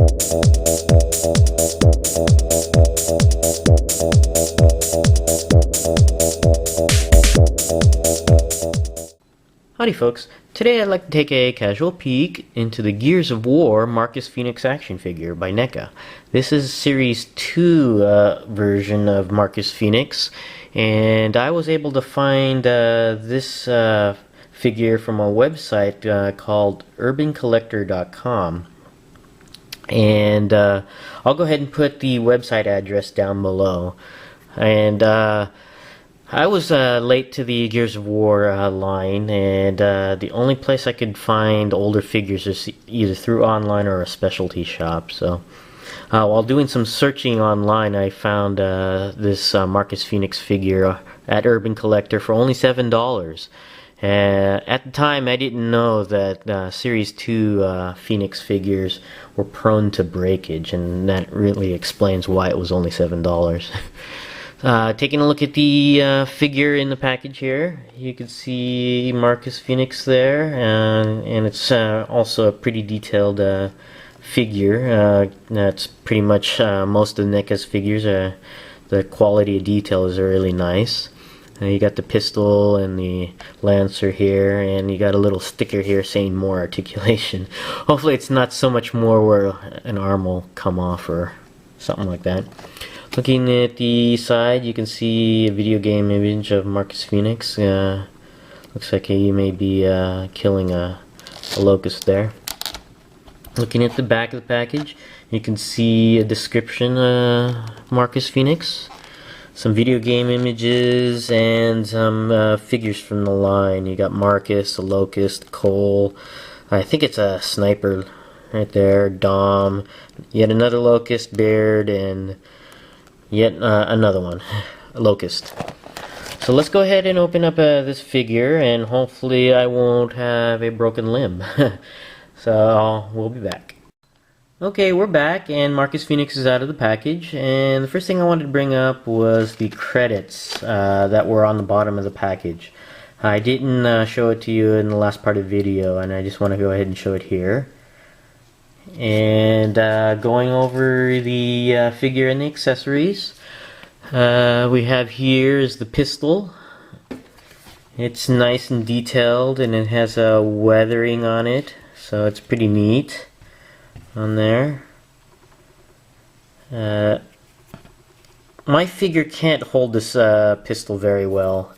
Howdy folks, today I'd like to take a casual peek into the Gears of War Marcus Fenix action figure by NECA. This is Series 2 version of Marcus Fenix, and I was able to find this figure from a website called urbancollector.com. And I'll go ahead and put the website address down below. And I was late to the Gears of War line, and the only place I could find older figures is either through online or a specialty shop. So while doing some searching online, I found this Marcus Fenix figure at Urban Collector for only $7. At the time, I didn't know that Series 2 Fenix figures were prone to breakage, and that really explains why it was only $7. Taking a look at the figure in the package here, you can see Marcus Fenix there, and it's also a pretty detailed figure. That's pretty much most of NECA's figures. The quality of detail is really nice. You got the pistol and the lancer here, and you got a little sticker here saying more articulation. Hopefully it's not so much more where an arm will come off or something like that. Looking at the side, you can see a video game image of Marcus Fenix. Looks like he may be killing a locust there. Looking at the back of the package, you can see a description of Marcus Fenix, some video game images, and some figures from the line. You got Marcus, a locust, Cole, I think it's a sniper right there, Dom, yet another locust, Baird, and yet another one, a locust. So let's go ahead and open up this figure, and hopefully I won't have a broken limb. So we'll be back. Okay, we're back, and Marcus Fenix is out of the package, and the first thing I wanted to bring up was the credits that were on the bottom of the package. I didn't show it to you in the last part of the video, and I just want to go ahead and show it here. And going over the figure and the accessories, we have here is the pistol. It's nice and detailed, and it has a weathering on it, so it's pretty neat on there. My figure can't hold this pistol very well.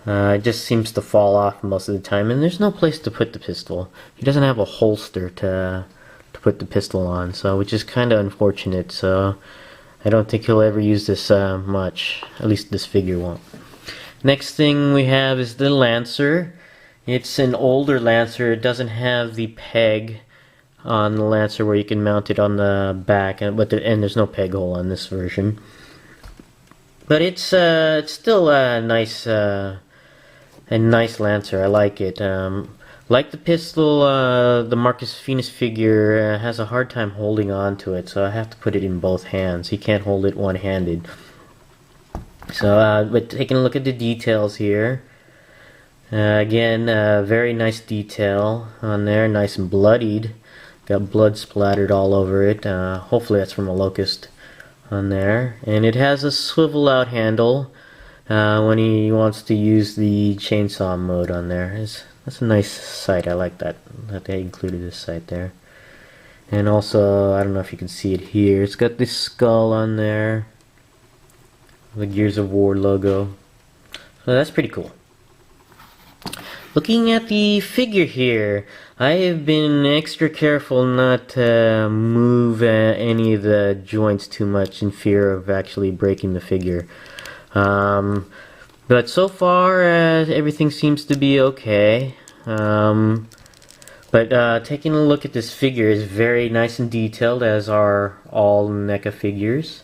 It just seems to fall off most of the time, and there's no place to put the pistol. He doesn't have a holster to put the pistol on, so which is kind of unfortunate. So I don't think he'll ever use this much. At least this figure won't. Next thing we have is the lancer. It's an older lancer. It doesn't have the peg on the lancer where you can mount it on the back, and there's no peg hole on this version. But it's still a nice lancer. I like it. Like the pistol, the Marcus Fenix figure has a hard time holding on to it, so I have to put it in both hands. He can't hold it one-handed. So, but taking a look at the details here, again, very nice detail on there, nice and bloodied. Got blood splattered all over it. Hopefully that's from a locust on there. And it has a swivel out handle when he wants to use the chainsaw mode on there. That's a nice sight. I like that they included this sight there. And also, I don't know if you can see it here, it's got this skull on there, the Gears of War logo. So that's pretty cool. Looking at the figure here, I have been extra careful not to move any of the joints too much in fear of actually breaking the figure. But so far, everything seems to be okay. But taking a look at this figure is very nice and detailed, as are all NECA figures.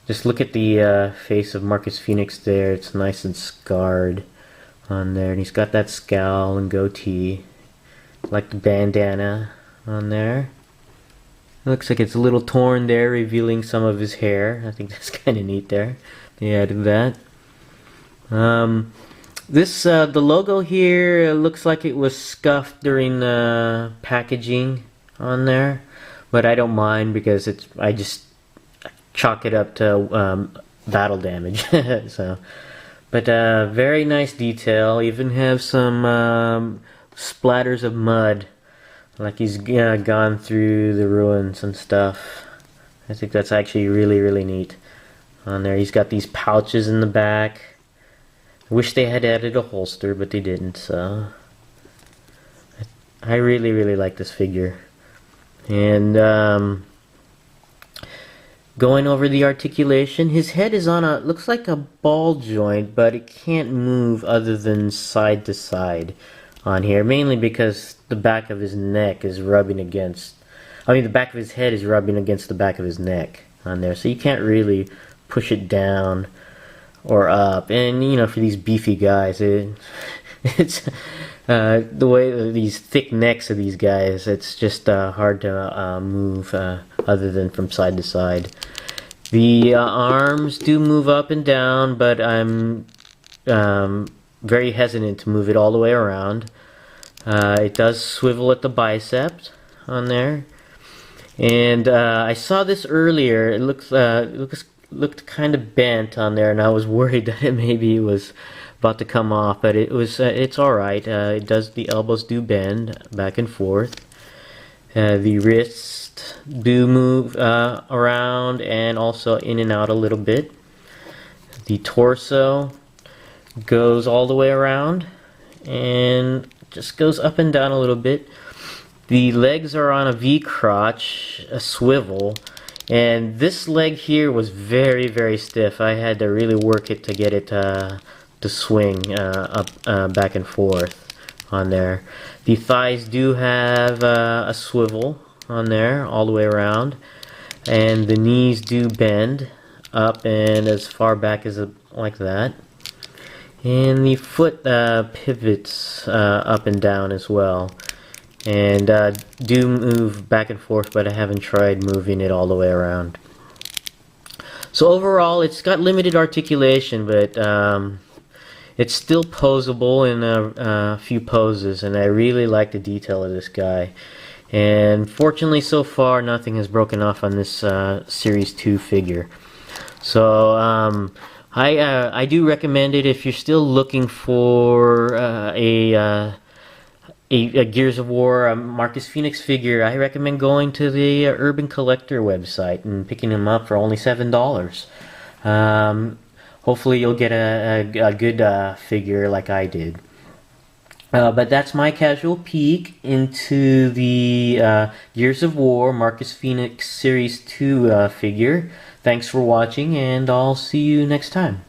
Just look at the face of Marcus Fenix there. It's nice and scarred on there. And he's got that scowl and goatee. Like the bandana on there. It looks like it's a little torn there, revealing some of his hair. I think that's kind of neat there. They added that. The logo here looks like it was scuffed during the packaging on there, but I don't mind because I just chalk it up to battle damage. So, but very nice detail. Even have some splatters of mud, like he's gone through the ruins and stuff. I think that's actually really neat on there. He's got these pouches in the back. I wish they had added a holster, but they didn't. So I really like this figure. And going over the articulation, his head is on a, looks like a ball joint, but it can't move other than side to side on here, mainly because the back of his neck is rubbing against, the back of his head is rubbing against the back of his neck on there, so you can't really push it down or up. And you know, for these beefy guys, it's the way these thick necks of these guys, it's just hard to move other than from side to side. The arms do move up and down, but I'm very hesitant to move it all the way around. It does swivel at the bicep on there. And I saw this earlier. It looked kind of bent on there, and I was worried that maybe it was about to come off, but it was. It's all right. It does. The elbows do bend back and forth. The wrists do move around and also in and out a little bit. The torso goes all the way around and just goes up and down a little bit. The legs are on a V crotch, a swivel, and this leg here was very stiff. I had to really work it to get it to swing up back and forth on there. The thighs do have a swivel on there all the way around, and the knees do bend up and as far back as like that. And the foot pivots up and down as well, and do move back and forth, but I haven't tried moving it all the way around. So overall, it's got limited articulation, but it's still posable in a few poses, and I really like the detail of this guy. And fortunately, so far, nothing has broken off on this Series 2 figure. So I do recommend it if you're still looking for a Gears of War Marcus Fenix figure. I recommend going to the Urban Collector website and picking him up for only $7. Hopefully you'll get a good figure like I did. But that's my casual peek into the Gears of War Marcus Fenix Series 2 figure. Thanks for watching, and I'll see you next time.